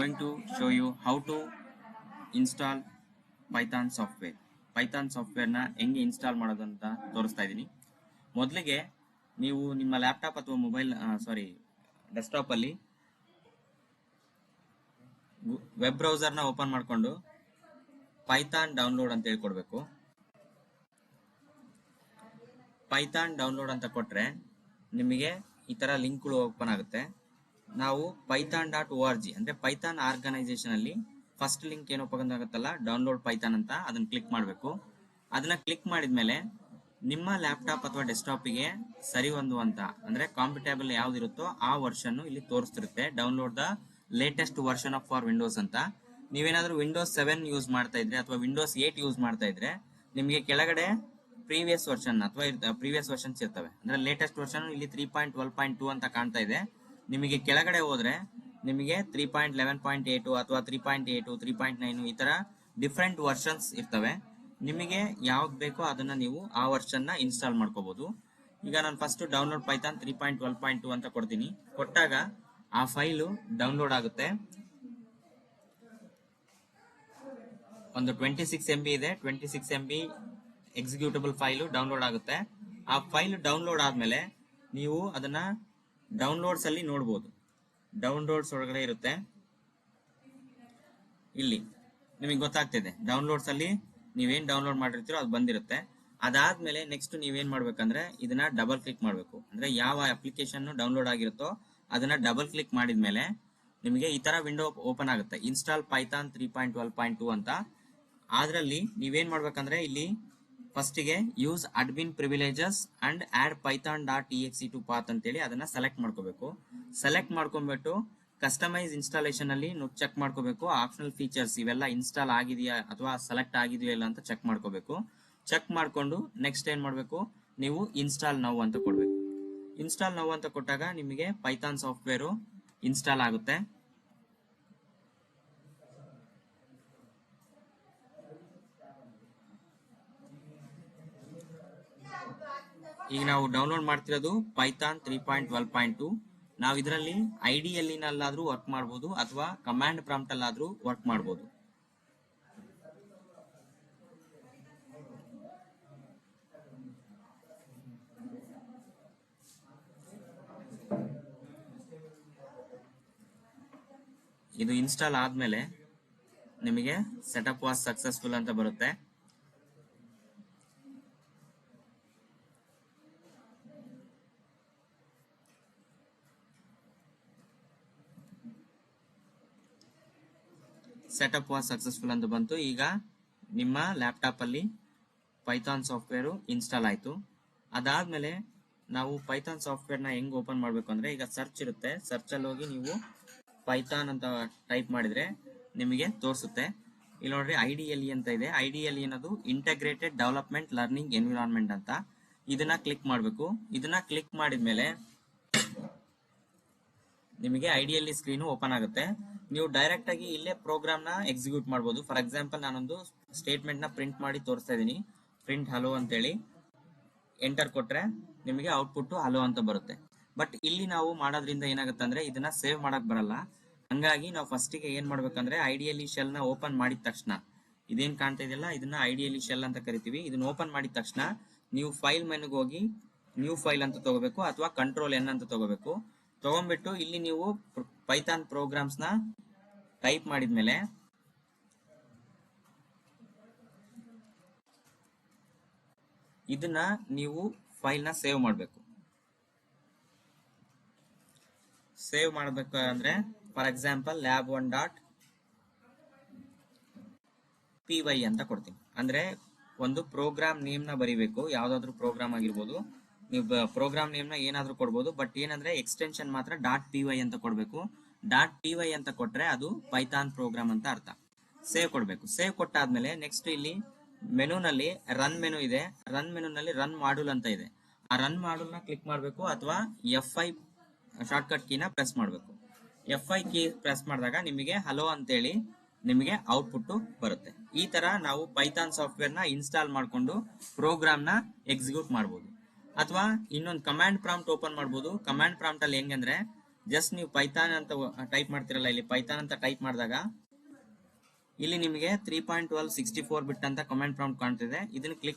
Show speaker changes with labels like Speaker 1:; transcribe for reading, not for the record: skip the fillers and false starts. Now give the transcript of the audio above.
Speaker 1: going to show you how to install Python software. Python software ನ ಹೆಂಗೆ install ಮಾಡೋದು ಅಂತ ತೋರಿಸ್ತಾ ಇದ್ದೀನಿ. ಮೊದಲಿಗೆ ನೀವು ನಿಮ್ಮ ಲ್ಯಾಪ್ಟಾಪ್ ಅಥವಾ ಮೊಬೈಲ್ ಡೆಸ್ಕ್ಟಾಪ್ ಅಲ್ಲಿ ವೆಬ್ ಬ್ರೌಸರ್ ನ ಓಪನ್ ಮಾಡಿಕೊಂಡು ಪೈಥಾನ್ ಡೌನ್ಲೋಡ್ ಅಂತ ಹೇಳ್ಕೊಡ್ಬೇಕು. ಪೈಥಾನ್ ಡೌನ್ಲೋಡ್ ಅಂತ ಕೊಟ್ರೆ ನಿಮಗೆ ಈ ತರ ಲಿಂಕ್ಗಳು ಓಪನ್ ಆಗುತ್ತೆ. ನಾವು python.org ಅಂದ್ರೆ ಪೈಥಾನ್ ಆರ್ಗನೈಸೇಷನ್ ಅಲ್ಲಿ ಫಸ್ಟ್ ಲಿಂಕ್ ಏನು ಓಪನ್ ಆಗುತ್ತಲ್ಲ ಡೌನ್ಲೋಡ್ ಪೈಥಾನ್ ಅಂತ, ಅದನ್ನ ಕ್ಲಿಕ್ ಮಾಡಬೇಕು. ಅದನ್ನ ಕ್ಲಿಕ್ ಮಾಡಿದ್ಮೇಲೆ ನಿಮ್ಮ ಲ್ಯಾಪ್ಟಾಪ್ ಅಥವಾ ಡೆಸ್ಕ್ಟಾಪ್ಗೆ ಸರಿ ಹೊಂದುವಂತ ಅಂದ್ರೆ ಕಾಂಪಿಟೇಬಲ್ ಯಾವ್ದಿರುತ್ತೋ ಆ ವರ್ಷನ್ ಇಲ್ಲಿ ತೋರಿಸ್ತಿರುತ್ತೆ. Download the latest version of for Windows ಅಂತ. ನೀವೇನಾದ್ರೂ ವಿಂಡೋಸ್ 7 ಯೂಸ್ ಮಾಡ್ತಾ ಇದ್ರೆ ಅಥವಾ ವಿಂಡೋಸ್ 8 ಯೂಸ್ ಮಾಡ್ತಾ ಇದ್ರೆ ನಿಮಗೆ ಕೆಳಗಡೆ ಪ್ರೀವಿಯಸ್ ವರ್ಷನ್ ಅಥವಾ ಪ್ರೀವಿಯಸ್ ವರ್ಷನ್ಸ್ ಇರ್ತವೆ. ಅಂದ್ರೆ ಲೇಟೆಸ್ಟ್ ವರ್ಷನ್ ಇಲ್ಲಿ 3.12.2 ಅಂತ ಕಾಣ್ತಾ ಇದೆ. ನಿಮಗೆ ಕೆಳಗಡೆ ಹೋದ್ರೆ ನಿಮಗೆ 3.11.8 ಅಥವಾ 3.8 3.9 ಈ ತರ ಡಿಫ್ರೆಂಟ್ ವರ್ಷನ್ಸ್ ಇರ್ತವೆ. ನಿಮಗೆ ಯಾವ್ದು ಬೇಕೋ ಅದನ್ನ ನೀವು ಆ ವರ್ಷನ್ ನ ಇನ್ಸ್ಟಾಲ್ ಮಾಡ್ಕೋಬಹುದು. ಈಗ ನಾನು ಫಸ್ಟ್ ಡೌನ್ಲೋಡ್ ಪೈಥಾನ್ 3.12.2 ಅಂತ ಕೊಡ್ತೀನಿ. ಕೊಟ್ಟಾಗ ಆ ಫೈಲು ಡೌನ್ಲೋಡ್ ಆಗುತ್ತೆ. ಒಂದು 26 MB ಇದೆ. 26 MB ಎಕ್ಸಿಕ್ಯೂಟಬಲ್ ಫೈಲು ಡೌನ್ಲೋಡ್ ಆಗುತ್ತೆ. ಆ ಫೈಲ್ ಡೌನ್ಲೋಡ್ ಆದ್ಮೇಲೆ ನೀವು ಅದನ್ನ ಡೌನ್ಲೋಡ್ಸ್ ಅಲ್ಲಿ ನೋಡಬಹುದು. ಡೌನ್ಲೋಡ್ಸ್ ಒಳಗಡೆ ಇರುತ್ತೆ. ಇಲ್ಲಿ ನಿಮಗೆ ಗೊತ್ತಾಗ್ತಿದೆ ಡೌನ್ಲೋಡ್ಸ್ ಅಲ್ಲಿ ನೀವೇನ್ ಡೌನ್ಲೋಡ್ ಮಾಡಿರ್ತೀರೋ ಅದು ಬಂದಿರುತ್ತೆ. ಅದಾದ್ಮೇಲೆ ನೆಕ್ಸ್ಟ್ ನೀವೇನ್ ಮಾಡ್ಬೇಕಂದ್ರೆ ಇದನ್ನ ಡಬಲ್ ಕ್ಲಿಕ್ ಮಾಡಬೇಕು. ಅಂದ್ರೆ ಯಾವ ಅಪ್ಲಿಕೇಶನ್ ಡೌನ್ಲೋಡ್ ಆಗಿರುತ್ತೋ ಅದನ್ನ ಡಬಲ್ ಕ್ಲಿಕ್ ಮಾಡಿದ್ಮೇಲೆ ನಿಮಗೆ ಈ ತರ ವಿಂಡೋ ಓಪನ್ ಆಗುತ್ತೆ. ಇನ್ಸ್ಟಾಲ್ ಪೈಥಾನ್ 3.12.2 ಅಂತ. ಅದ್ರಲ್ಲಿ ನೀವೇನ್ ಮಾಡ್ಬೇಕಂದ್ರೆ ಇಲ್ಲಿ ಫಸ್ಟ್ ಗೆ use admin privileges and add python.exe to path ಅಂತೇಳಿ ಅದನ್ನ ಸೆಲೆಕ್ಟ್ ಮಾಡ್ಕೋಬೇಕು. ಸೆಲೆಕ್ಟ್ ಮಾಡ್ಕೊಂಡ್ಬಿಟ್ಟು ಕಸ್ಟಮೈಸ್ ಇನ್ಸ್ಟಾಲೇಷನ್ ಅಲ್ಲಿ ಚೆಕ್ ಮಾಡ್ಕೋಬೇಕು. ಆಪ್ಷನಲ್ ಫೀಚರ್ಸ್ ಇವೆಲ್ಲ ಇನ್ಸ್ಟಾಲ್ ಆಗಿದೆಯಾ ಅಥವಾ ಸೆಲೆಕ್ಟ್ ಆಗಿದೆಯಾ ಇಲ್ಲ ಅಂತ ಚೆಕ್ ಮಾಡ್ಕೋಬೇಕು. ಚೆಕ್ ಮಾಡ್ಕೊಂಡು ನೆಕ್ಸ್ಟ್ ಏನ್ ಮಾಡ್ಬೇಕು, ನೀವು ಇನ್ಸ್ಟಾಲ್ ನೌ ಅಂತ ಕೊಡ್ಬೇಕು. ಇನ್ಸ್ಟಾಲ್ ನೌ ಅಂತ ಕೊಟ್ಟಾಗ ನಿಮಗೆ ಪೈಥಾನ್ ಸಾಫ್ಟ್ವೇರ್ ಇನ್ಸ್ಟಾಲ್ ಆಗುತ್ತೆ. ಈಗ ನಾವು ಡೌನ್ಲೋಡ್ ಮಾಡ್ತಿರೋದು ಪೈಥಾನ್ 3.12.2. ನಾವು ಇದರಲ್ಲಿ ಐಡಿಎಲ್ ನಲ್ಲಾದ್ರೂ ವರ್ಕ್ ಮಾಡಬಹುದು ಅಥವಾ ಕಮಾಂಡ್ ಪ್ರಾಂಪ್ಟ್ ಅಲ್ಲಾದ್ರೂ ವರ್ಕ್ ಮಾಡಬಹುದು. ಇದು ಇನ್ಸ್ಟಾಲ್ ಆದ್ಮೇಲೆ ನಿಮಗೆ ಸೆಟಪ್ ವಾಸ್ ಸಕ್ಸಸ್ಫುಲ್ ಅಂತ ಬರುತ್ತೆ. ಸೆಟಪ್ ವಾಸ್ ಸಕ್ಸಸ್ಫುಲ್ ಅಂತ ಬಂತು. ಈಗ ನಿಮ್ಮ ಲ್ಯಾಪ್ಟಾಪ್ ಅಲ್ಲಿ ಪೈಥಾನ್ ಸಾಫ್ಟ್ವೇರ್ ಇನ್ಸ್ಟಾಲ್ ಆಯ್ತು. ಅದಾದ್ಮೇಲೆ ನಾವು ಪೈಥಾನ್ ಸಾಫ್ಟ್ವೇರ್ ನ ಹೆಂಗ್ ಓಪನ್ ಮಾಡ್ಬೇಕು ಅಂದ್ರೆ ಈಗ ಸರ್ಚ್ ಇರುತ್ತೆ. ಸರ್ಚ್ ಅಲ್ಲಿ ಹೋಗಿ ನೀವು ಪೈಥಾನ್ ಅಂತ ಟೈಪ್ ಮಾಡಿದ್ರೆ ನಿಮಗೆ ತೋರಿಸುತ್ತೆ. ಇಲ್ಲಿ ನೋಡ್ರಿ IDLE ಅಂತ ಇದೆ. IDLE ಅನ್ನೋದು ಇಂಟಗ್ರೇಟೆಡ್ ಡೆವಲಪ್ಮೆಂಟ್ ಲರ್ನಿಂಗ್ ಎನ್ವಿರಾನ್ಮೆಂಟ್ ಅಂತ. ಇದನ್ನ ಕ್ಲಿಕ್ ಮಾಡಬೇಕು. ಇದನ್ನ ಕ್ಲಿಕ್ ಮಾಡಿದ್ಮೇಲೆ ನಿಮಗೆ IDLE ಸ್ಕ್ರೀನ್ ಓಪನ್ ಆಗುತ್ತೆ. ನೀವು ಡೈರೆಕ್ಟ್ ಆಗಿ ಇಲ್ಲೇ ಪ್ರೋಗ್ರಾಮ್ ನ ಎಕ್ಸಿಕ್ಯೂಟ್ ಮಾಡಬಹುದು. ಫಾರ್ ಎಕ್ಸಾಂಪಲ್ ನಾನೊಂದು ಸ್ಟೇಟ್ಮೆಂಟ್ ನ ಪ್ರಿಂಟ್ ಮಾಡಿ ತೋರಿಸ್ತಾ ಇದೀನಿ. ಪ್ರಿಂಟ್ ಹಲೋ ಅಂತೇಳಿ ಎಂಟರ್ ಕೊಟ್ರೆ ನಿಮಗೆ ಔಟ್ಪುಟ್ ಹಲೋ ಅಂತ ಬರುತ್ತೆ. ಬಟ್ ಇಲ್ಲಿ ನಾವು ಮಾಡೋದ್ರಿಂದ ಏನಾಗುತ್ತೆ ಅಂದ್ರೆ ಇದನ್ನ ಸೇವ್ ಮಾಡಕ್ ಬರಲ್ಲ. ಹಂಗಾಗಿ ನಾವು ಫಸ್ಟ್ ಗೆ ಏನ್ ಮಾಡ್ಬೇಕಂದ್ರೆ IDLE ಶೆಲ್ ನ ಓಪನ್ ಮಾಡಿದ ತಕ್ಷಣ ಇದೇನ್ ಕಾಣ್ತಾ ಇದೆಯಲ್ಲ ಇದನ್ನ IDLE ಶೆಲ್ ಅಂತ ಕರಿತೀವಿ. ಇದನ್ನ ಓಪನ್ ಮಾಡಿದ ತಕ್ಷಣ ನೀವು ಫೈಲ್ ಮೆನುಗೆ ಹೋಗಿ ನ್ಯೂ ಫೈಲ್ ಅಂತ ತಗೋಬೇಕು ಅಥವಾ Ctrl+N ಅಂತ ತಗೋಬೇಕು. ತಗೊಂಡ್ಬಿಟ್ಟು ಇಲ್ಲಿ ನೀವು ಪೈಥಾನ್ ಪ್ರೋಗ್ರಾಮ್ಸ್ ನ ಟೈಪ್ ಮಾಡಿದ್ಮೇಲೆ ಇದನ್ನ ನೀವು ಫೈಲ್ ನ ಸೇವ್ ಮಾಡಬೇಕು. ಸೇವ್ ಮಾಡಬೇಕಂದ್ರೆ ಫಾರ್ ಎಕ್ಸಾಂಪಲ್ lab1.py ಅಂತ ಕೊಡ್ತೀನಿ. ಅಂದ್ರೆ ಒಂದು ಪ್ರೋಗ್ರಾಮ್ ನೇಮ್ ನ ಬರಿಬೇಕು. ಯಾವ್ದಾದ್ರು ಪ್ರೋಗ್ರಾಮ್ ಆಗಿರ್ಬೋದು. ನೀವು ಪ್ರೋಗ್ರಾಮ್ ನೇಮ್ ನ ಏನಾದ್ರೂ ಕೊಡ್ಬೋದು. ಬಟ್ ಏನಂದ್ರೆ ಎಕ್ಸ್ಟೆನ್ಷನ್ ಮಾತ್ರ .py ಅಂತ ಕೊಡ್ಬೇಕು. .py ಅಂತ ಕೊಟ್ರೆ ಅದು ಪೈಥಾನ್ ಪ್ರೋಗ್ರಾಮ್ ಅಂತ ಅರ್ಥ. ಸೇವ್ ಕೊಡ್ಬೇಕು. ಸೇವ್ ಕೊಟ್ಟಾದ್ಮೇಲೆ ನೆಕ್ಸ್ಟ್ ಇಲ್ಲಿ ಮೆನುನಲ್ಲಿ ರನ್ ಮೆನು ಇದೆ. ರನ್ ಮೆನುನಲ್ಲಿ ರನ್ ಮಾಡ್ಯೂಲ್ ಅಂತ ಇದೆ. ಆ ರನ್ ಮಾಡ್ಯೂಲ್ ನ ಕ್ಲಿಕ್ ಮಾಡಬೇಕು ಅಥವಾ F5 ಶಾರ್ಟ್ ಕಟ್ ಕೀನ ಪ್ರೆಸ್ ಮಾಡಬೇಕು. F5 ಕೀ ಪ್ರೆಸ್ ಮಾಡಿದಾಗ ನಿಮಗೆ ಹಲೋ ಅಂತೇಳಿ ನಿಮಗೆ ಔಟ್ಪುಟ್ ಬರುತ್ತೆ. ಈ ತರ ನಾವು ಪೈಥಾನ್ ಸಾಫ್ಟ್ವೇರ್ ನ ಇನ್ಸ್ಟಾಲ್ ಮಾಡಿಕೊಂಡು ಪ್ರೋಗ್ರಾಮ್ ನ ಎಕ್ಸಿಕ್ಯೂಟ್ ಮಾಡಬಹುದು. ಅಥವಾ ಇನ್ನೊಂದು ಕಮಾಂಡ್ ಪ್ರಾಂಪ್ಟ್ ಓಪನ್ ಮಾಡಬಹುದು. ಕಮಾಂಡ್ ಪ್ರಾಂಪ್ಟ್ ಅಲ್ಲಿ ಹೆಂಗಂದ್ರೆ ಜಸ್ಟ್ ನೀವು ಪೈಥಾನ್ ಅಂತ ಟೈಪ್ ಮಾಡ್ತಿರಲ್ಲ, ಇಲ್ಲಿ ಪೈಥಾನ್ ಅಂತ ಟೈಪ್ ಮಾಡಿದಾಗ ಇಲ್ಲಿ ನಿಮಗೆ 3.12 64 ಬಿಟ್ ಅಂತ ಕಮಾಂಡ್ ಪ್ರಾಂಪ್ಟ್ ಕಾಣ್ತಿದೆ. ಇದನ್ನ ಕ್ಲಿಕ್